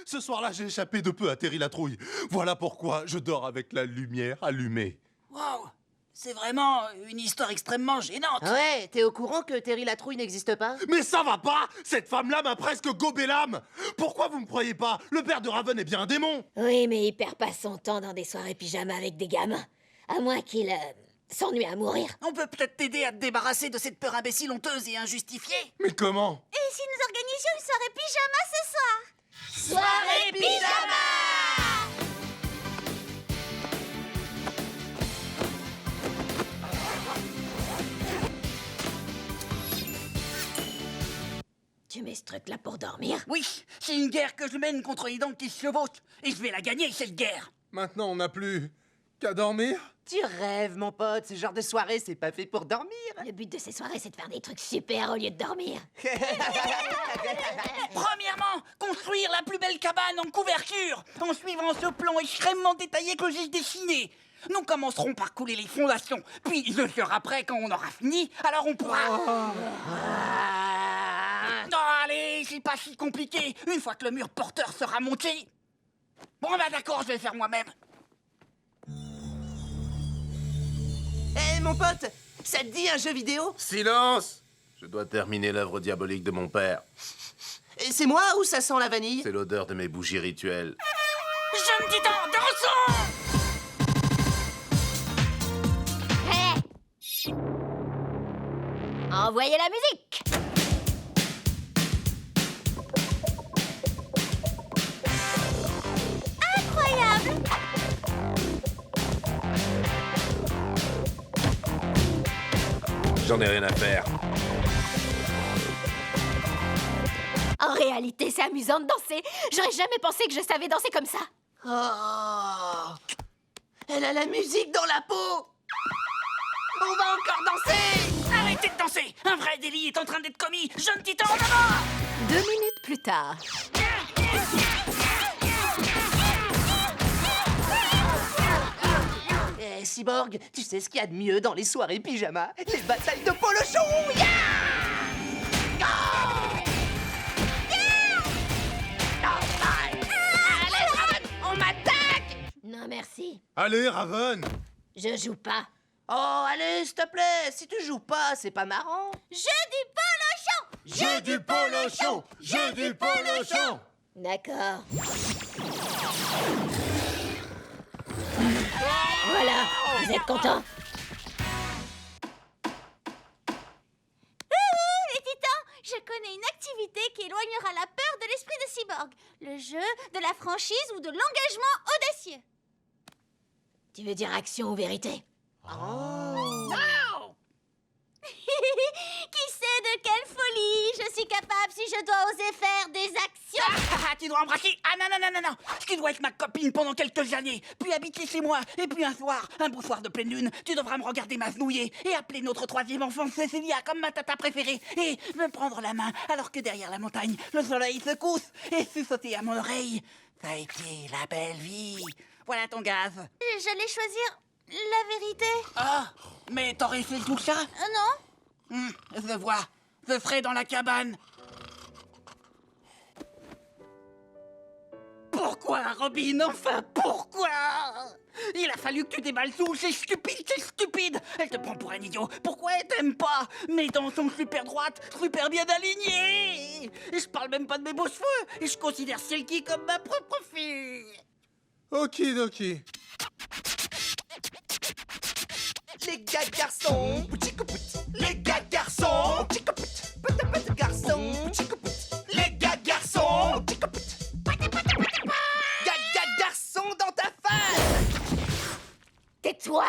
Ce soir-là, j'ai échappé de peu à Terry la Trouille. Voilà pourquoi je dors avec la lumière allumée. Waouh! C'est vraiment une histoire extrêmement gênante. Ouais, t'es au courant que Terry la Trouille n'existe pas? Mais ça va pas! Cette femme-là m'a presque gobé l'âme! Pourquoi vous me croyez pas? Le père de Raven est bien un démon! Oui, mais il perd pas son temps dans des soirées pyjama avec des gamins. À moins qu'il s'ennuie à mourir. On peut peut-être t'aider à te débarrasser de cette peur imbécile, honteuse et injustifiée. Mais comment? Et si nous organisions une soirée pyjama ce soir? Soirée pyjama! Tu mets ce truc-là pour dormir? Oui, c'est une guerre que je mène contre les dents qui se chevauchent. Et je vais la gagner, cette guerre. Maintenant, on n'a plus qu'à dormir? Tu rêves, mon pote, ce genre de soirée, c'est pas fait pour dormir. Le but de ces soirées, c'est de faire des trucs super au lieu de dormir. Premièrement, construire la plus belle cabane en couverture, en suivant ce plan extrêmement détaillé que j'ai dessiné. Nous commencerons par couler les fondations, puis je serai prêt quand on aura fini, alors on pourra... Non, allez, c'est pas si compliqué, une fois que le mur porteur sera monté. Bon, bah d'accord, je vais le faire moi-même. Hé, mon pote, ça te dit un jeu vidéo? Silence! Je dois terminer l'œuvre diabolique de mon père. Et c'est moi ou ça sent la vanille? C'est l'odeur de mes bougies rituelles. Jeune titan, dansons! Hé! Envoyez la musique! Incroyable! J'en ai rien à faire. En réalité, c'est amusant de danser. J'aurais jamais pensé que je savais danser comme ça. Oh! Elle a la musique dans la peau! On va encore danser! Arrêtez de danser! Un vrai délit est en train d'être commis! Jeune titan, en avant! 2 minutes plus tard. Eh, Cyborg, tu sais ce qu'il y a de mieux dans les soirées pyjama? Les batailles de polochon! Yeah! Allez, Raven, on m'attaque! Non, merci. Allez, Raven! Je joue pas. Oh, allez, s'il te plaît, si tu joues pas, c'est pas marrant. Jeu du polochon! Jeu du polochon! Jeu du polochon! D'accord. Voilà, vous êtes contents? Les titans, je connais une activité qui éloignera la peur de l'esprit de Cyborg. Le jeu, de la franchise ou de l'engagement audacieux. Tu veux dire action ou vérité? Qui sait de quelle folie je suis capable si je dois oser faire des actions? Tu dois embrasser... Ah non, non, non, non, non! Tu dois être ma copine pendant quelques années, puis habiter chez moi, et puis un soir, un beau soir de pleine lune, tu devras me regarder m'agenouiller et appeler notre troisième enfant Cécilia comme ma tata préférée, et me prendre la main alors que derrière la montagne, le soleil se couche, et sursauter à mon oreille. Ça a été la belle vie. Voilà ton gaz. J'allais choisir la vérité. Ah, mais t'aurais fait tout ça? Non? Je vois. Je serai dans la cabane. Pourquoi, Robin? Enfin, pourquoi? Il a fallu que tu déballes tout, c'est stupide, c'est stupide. Elle te prend pour un idiot. Pourquoi elle t'aime pas? Mes dents sont super droites, super bien alignées. Et je parle même pas de mes beaux cheveux. Et je considère Silky comme ma propre fille. Okidoki. Les gars garçons, les gars garçons, garçons, les gars garçons, garçons dans ta face. Tais-toi!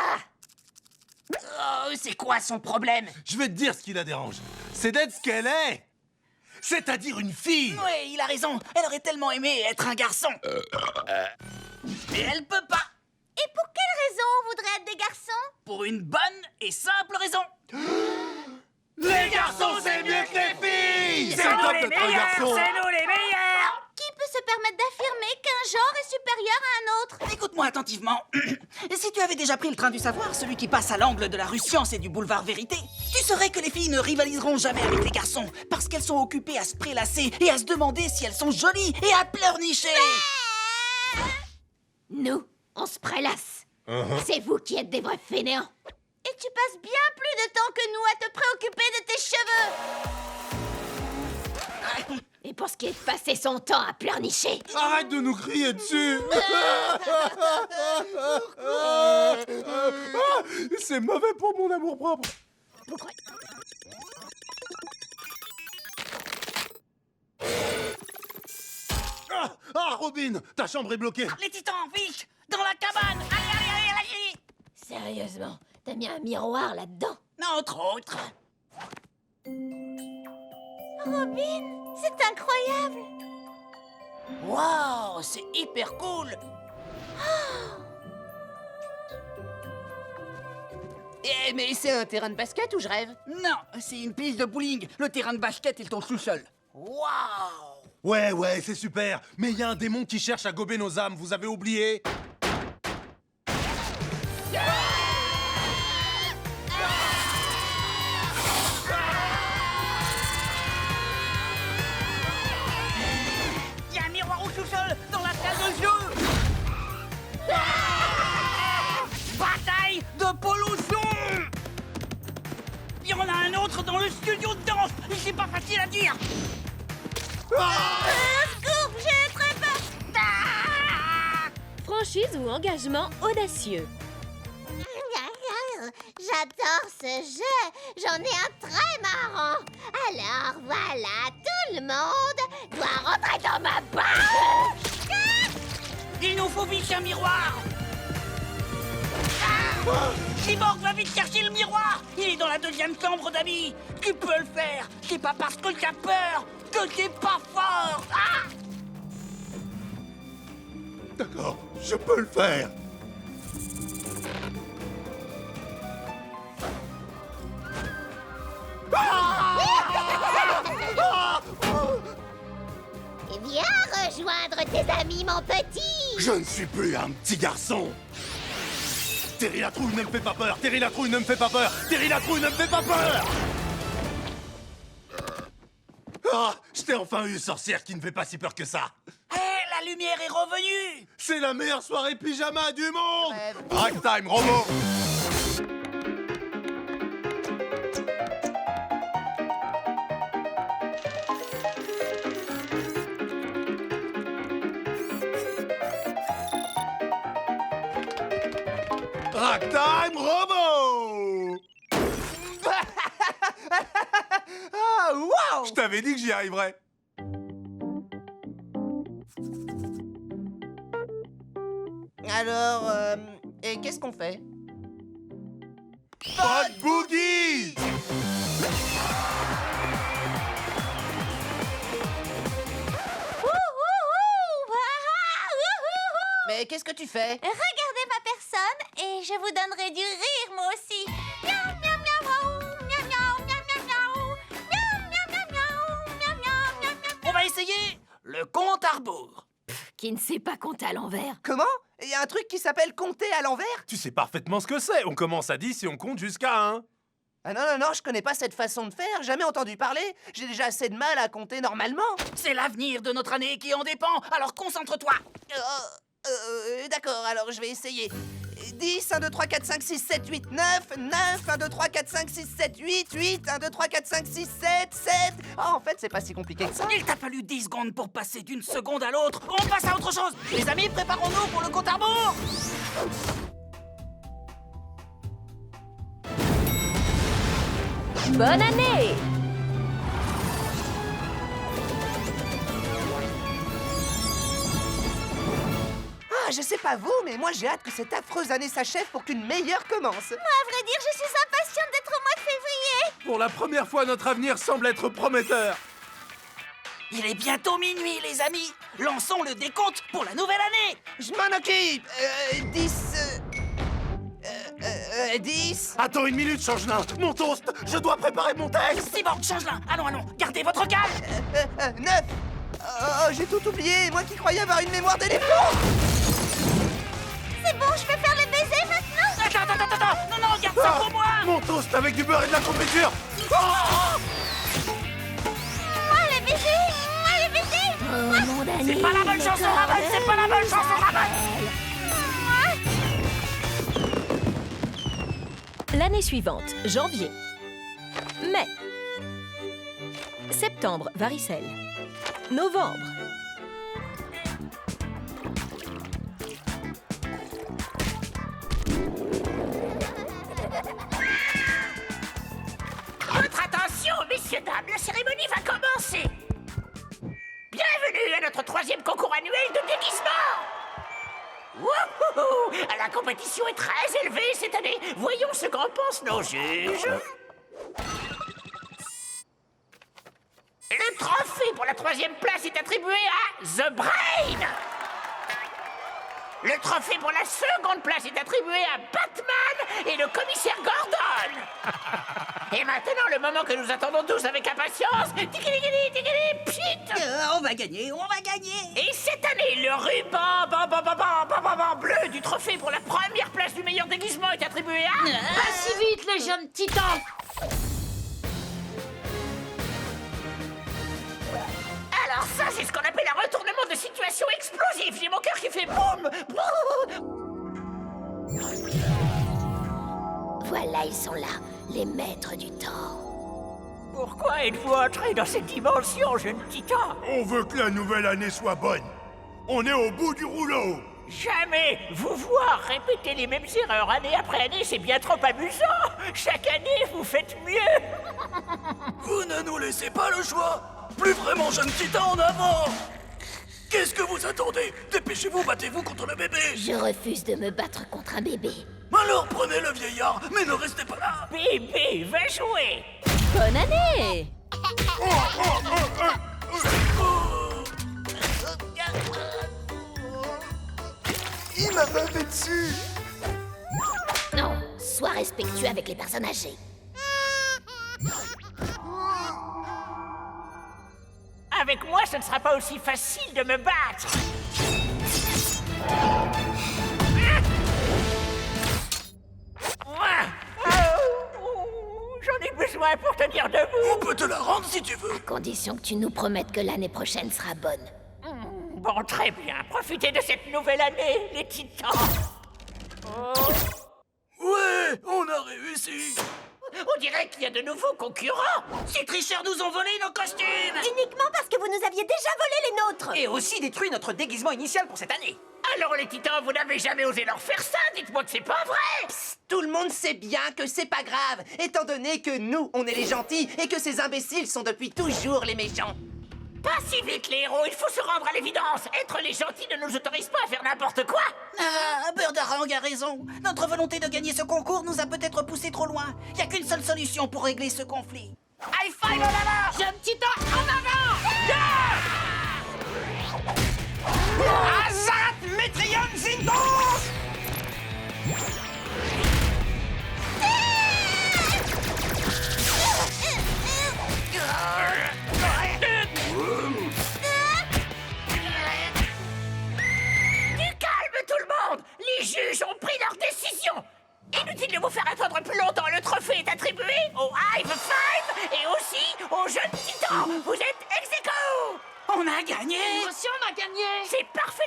Oh, c'est quoi son problème? Je vais te dire ce qui la dérange. C'est d'être ce qu'elle est! C'est-à-dire une fille! Ouais, il a raison. Elle aurait tellement aimé être un garçon. Mais elle peut pas. Et pour quelle raison on voudrait être des garçons? Pour une bonne et simple raison. Les garçons, c'est mieux que les filles! C'est top d'être un garçon! C'est nous les meilleurs! Qui peut se permettent d'affirmer qu'un genre est supérieur à un autre. Écoute-moi attentivement. Si tu avais déjà pris le train du savoir, celui qui passe à l'angle de la rue Science et du boulevard Vérité, tu saurais que les filles ne rivaliseront jamais avec les garçons parce qu'elles sont occupées à se prélasser et à se demander si elles sont jolies et à pleurnicher. Nous, on se prélasse. C'est vous qui êtes des vrais fainéants. Et tu passes bien plus de temps que nous à te préoccuper de tes cheveux. Et pour ce qui est de passer son temps à pleurnicher, Arrête de nous crier dessus. C'est mauvais pour mon amour-propre. pourquoi... Robin, ta chambre est bloquée. Les titans, vite, dans la cabane. Allez. Sérieusement, t'as mis un miroir là-dedans? Entre autres. Robin, c'est incroyable. Waouh, c'est hyper cool. Mais c'est un terrain de basket ou je rêve? Non, c'est une piste de bowling. Le terrain de basket est ton sous-sol. Waouh! Ouais, c'est super. Mais il y a un démon qui cherche à gober nos âmes, vous avez oublié? Il y a un miroir au sous-sol dans la salle de jeu. Bataille de pollution. Il y en a un autre dans le studio de danse. C'est pas facile à dire. Secours, j'ai très peur. Franchise ou engagement audacieux. J'adore ce jeu. J'en ai un très marrant. Alors voilà, tout le monde doit rentrer dans ma bouche. Il nous faut vite un miroir. Cyborg, va vite chercher le miroir. Il est dans la deuxième chambre d'amis. Tu peux le faire. C'est pas parce que t'as peur que t'es pas fort. D'accord, je peux le faire. Eh bien, rejoindre tes amis, mon petit. Je ne suis plus un petit garçon. Terry la trouille ne me fait pas peur. Terry la trouille ne me fait pas peur. Terry la trouille ne me fait pas peur. Je t'ai enfin eu, sorcière qui ne fait pas si peur que ça. Hé, la lumière est revenue. C'est la meilleure soirée pyjama du monde. Ragtime, robot. Ragtime, robot. Ah, wow! Je t'avais dit que j'y arriverais. Alors, et qu'est-ce qu'on fait? Pas de boogie. Mais qu'est-ce que tu fais? Regardez ma personne et je vous donnerai du rire, moi aussi. Miaou, miaou, miaou, miaou, miaou, miaou, miaou, miaou, miaou, miaou, miaou, miaou, miaou. On va essayer le compte à rebours. Qui ne sait pas compter à l'envers? Comment? Il y a un truc qui s'appelle compter à l'envers? Tu sais parfaitement ce que c'est. On commence à 10 et on compte jusqu'à 1. Ah non, je connais pas cette façon de faire, jamais entendu parler. J'ai déjà assez de mal à compter normalement. C'est l'avenir de notre année qui en dépend, alors concentre-toi. D'accord, alors je vais essayer. 10, 1, 2, 3, 4, 5, 6, 7, 8, 9, 9, 1, 2, 3, 4, 5, 6, 7, 8, 8, 1, 2, 3, 4, 5, 6, 7, 7. Ah, en fait, c'est pas si compliqué que ça. Il t'a fallu 10 secondes pour passer d'une seconde à l'autre. On passe à autre chose. Les amis, préparons-nous pour le compte à rebours. Bonne année! Ah, je sais pas vous, mais moi j'ai hâte que cette affreuse année s'achève pour qu'une meilleure commence. À vrai dire, je suis impatiente d'être au mois de février. Pour la première fois, notre avenir semble être prometteur. Il est bientôt minuit, les amis. Lançons le décompte pour la nouvelle année. Je m'en occupe. 10. Attends une minute, Changelin. Mon toast, je dois préparer mon texte. Cyborg, change-la. Allons, gardez votre calme. 9. Oh, j'ai tout oublié, moi qui croyais avoir une mémoire d'éléphant. C'est bon, je peux faire le baiser maintenant? Attends, non, garde ça pour moi. Mon toast avec du beurre et de la confiture. Moi, le baiser! Moi, le baiser! Oh, mon Dani, C'est pas la bonne chanson, Ravel, c'est pas la bonne chanson, Ravel. L'année suivante, janvier. Mai. Septembre, varicelle. Novembre. Votre attention, messieurs, dames, la cérémonie va commencer. Bienvenue à notre 3e concours annuel de déguisement. Wouhou! La compétition est très élevée cette année. Voyons ce qu'en pensent nos juges. Le trophée pour la 3e place est attribué à The Brain. Le trophée pour la 2e place est attribué à Batman et le commissaire Gordon. Et maintenant, le moment que nous attendons tous avec impatience. Tikili, tikili, pchit. On va gagner, on va gagner. Et cette année, le ruban bleu du trophée pour la 1re place du meilleur déguisement est attribué à... Pas si vite, les jeunes titans. Alors ça, c'est ce qu'on appelle un retournement de situation explosif. J'ai mon cœur qui fait boum. Voilà, ils sont là, les maîtres du temps. Pourquoi êtes-vous entré dans cette dimension, jeune titan? On veut que la nouvelle année soit bonne. On est au bout du rouleau. Jamais vous voir répéter les mêmes erreurs année après année, c'est bien trop amusant. Chaque année, vous faites mieux. Vous ne nous laissez pas le choix. Plus vraiment, jeune titan, en avant. Qu'est-ce que vous attendez? Dépêchez-vous, battez-vous contre le bébé. Je refuse de me battre contre un bébé. Alors prenez le vieillard, mais ne restez pas là. Bébé, va jouer. Bonne année! Il m'a fait dessus. Non, sois respectueux avec les personnes âgées. Avec moi, ce ne sera pas aussi facile de me battre. J'en ai besoin pour tenir debout. On peut te la rendre si tu veux. À condition que tu nous promettes que l'année prochaine sera bonne. Bon, très bien. Profitez de cette nouvelle année, les titans. Ouais, on a réussi. On dirait qu'il y a de nouveaux concurrents. Ces tricheurs nous ont volé nos costumes. Uniquement parce que vous nous aviez déjà volé les nôtres. Et aussi détruit notre déguisement initial pour cette année. Alors, les titans, vous n'avez jamais osé leur faire ça. Dites-moi que c'est pas vrai. Tout le monde sait bien que c'est pas grave, étant donné que nous, on est les gentils et que ces imbéciles sont depuis toujours les méchants. Pas si vite, les héros. Il faut se rendre à l'évidence. Être les gentils ne nous autorise pas à faire n'importe quoi. Ah, Beurdarang a raison. Notre volonté de gagner ce concours nous a peut-être poussé trop loin. Y a qu'une seule solution pour régler ce conflit. High five en avant. Jeune titan, en avant! Azat Metrion Zindos. Les juges ont pris leur décision. Inutile de vous faire attendre plus longtemps. Le trophée est attribué au Hive Five et aussi aux jeunes titans. Vous êtes ex aequo. On a gagné! Nous aussi, on a gagné! C'est parfait,